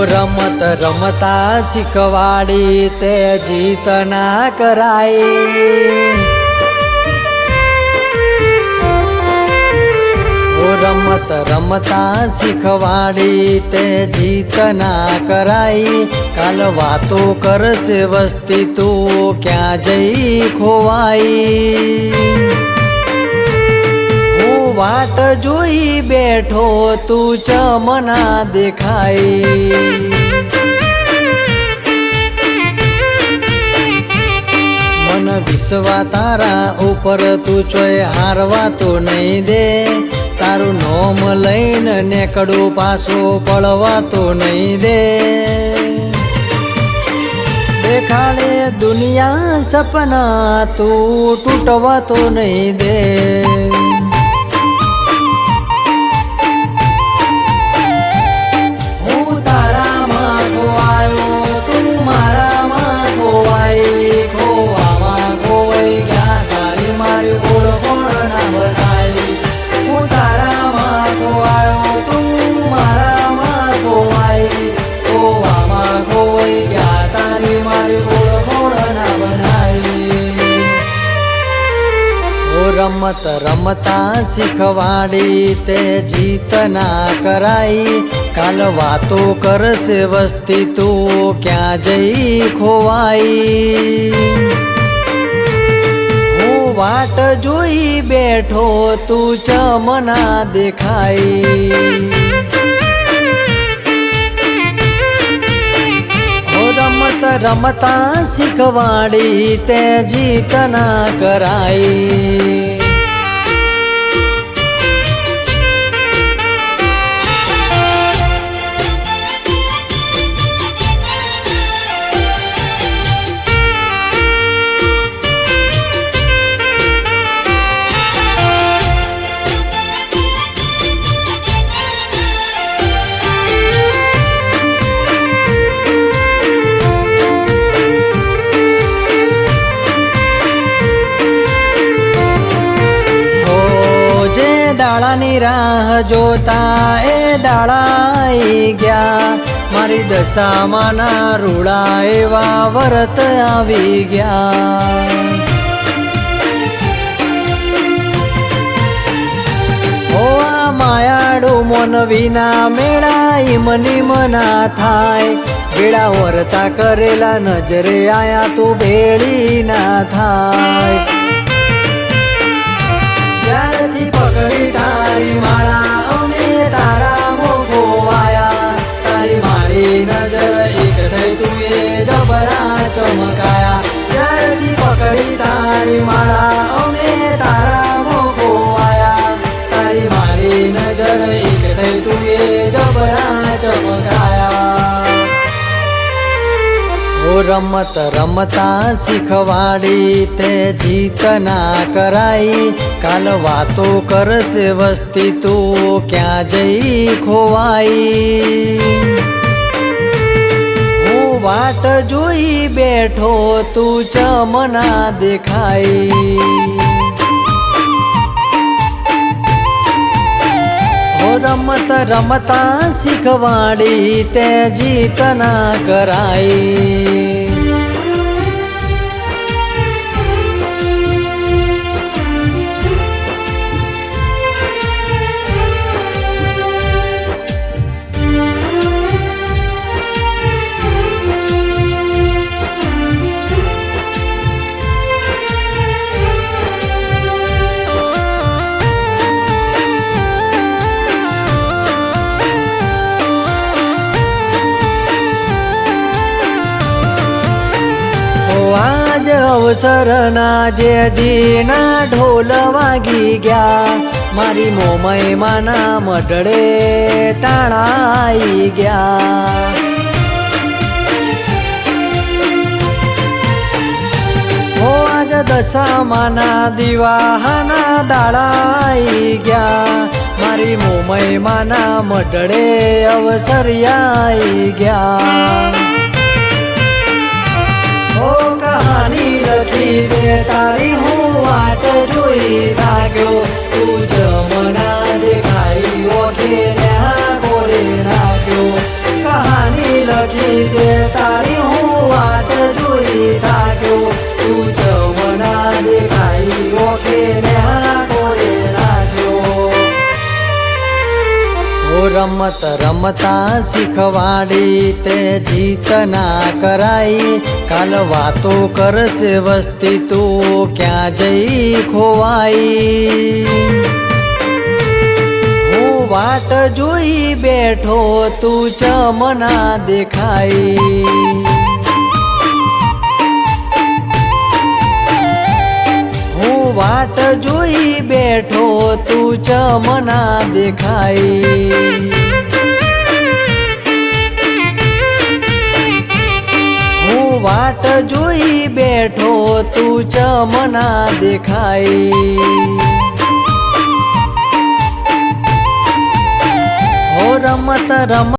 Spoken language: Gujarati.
રમત રમતા શીખવાડી તે જીત ના કરાય। રમત રમતા શીખવાડી તે જીત ના કરાય। કાલ વાતો કરશે વસ્તી તું ક્યાં જઈ ખોવાઈ। હું વાટ જોઈ બેઠો તું ચમના દેખાય। મન વિશ્વા તારા ઉપર તું ચોય હારવા તો નહીં દે। તારું નોમ લઈને નેકડું પાછો પડવા તો નહીં દે। દેખાડે દુનિયા સપના તું તૂટવા તો નહીં દે। હું તારામાં ખોવાયો તું મારામાં ખોવાઈ। ખોવામાં ખોવાઈ ગયા તારી મારી ઓળખોણ ના બધાઈ। હું તારામાં ખોવાયો તું મારામાં ખોવાઈ। ખોવામાં ખોવાઈ ગયા તારી મારી ઓળખોણ ના બનાઈ। રમત રમતા શીખવાડી તે જીત ના કરાય। કાલ વાતો કરશે વસ્તી તું ક્યાં જઈ ખોવાઈ। વાટ જોઈ બેઠો તું ચમના દેખાય। રમત રમતા શીખવાડી તે જીત ના કરાય। દાડાની રાહ જોતા એ દાડાઈ ગયા। મારી દશામાં ના રૂડા એવા વરત આવી ગયા। ઓ આ માયાડું મન વિના મેળા મની મના થાય। ભેળા વરતા કરેલા નજરે આયા તું ભેળી ના થાય। ત્યારથી પકડી તારી માળા અમે તારા મોકો આયા। તારી મારી નજર એક થઈ તું એ જબરા ચમકાયા। ત્યારથી પકડી તારી માળા અમે તારા મોકો આયા। તારી મારી નજર એક થઈ તું એ જબરા ચમકાયા। રમત રમતા શીખવાડી તે જીત ના કરાય। કાલ વાતો કરશે વસ્તી તું ક્યાં જઈ ખોવાઈ। હું વાટ જોઈ બેઠો તું ચમના દેખાય। રમત રમતા શીખવાડી તે જીત ના કરાય। આજ અવસરના જે જીના ઢોલ વાગી ગયા। મારી મોમય માના મઢડે ટાણાઈ ગયા। ઓ આજ દશામાના દિવાહાના દાડાઈ ગયા। મારી મોમય માના મઢડે અવસરિયાઈ ગયા। કહાની લખી દે તારી હું વાટ જોઈ લાગ્યો। તું જમના દેખાઈ ઓખે ને ગોરે નાખ્યો। કહાની રમત રમતા શીખવાડી તે જીત ના કરાઈ કાલ વાતો કરશે વસ્તી તું ક્યાં જઈ ખોવાઈ હું વાટ જોઈ બેઠો તું ચમના દેખાઈ વાટ જોઈ બેઠો તું ચમના દેખાઈ હું વાટ જોઈ બેઠો તું ચમના દેખાઈ હો રમત રમ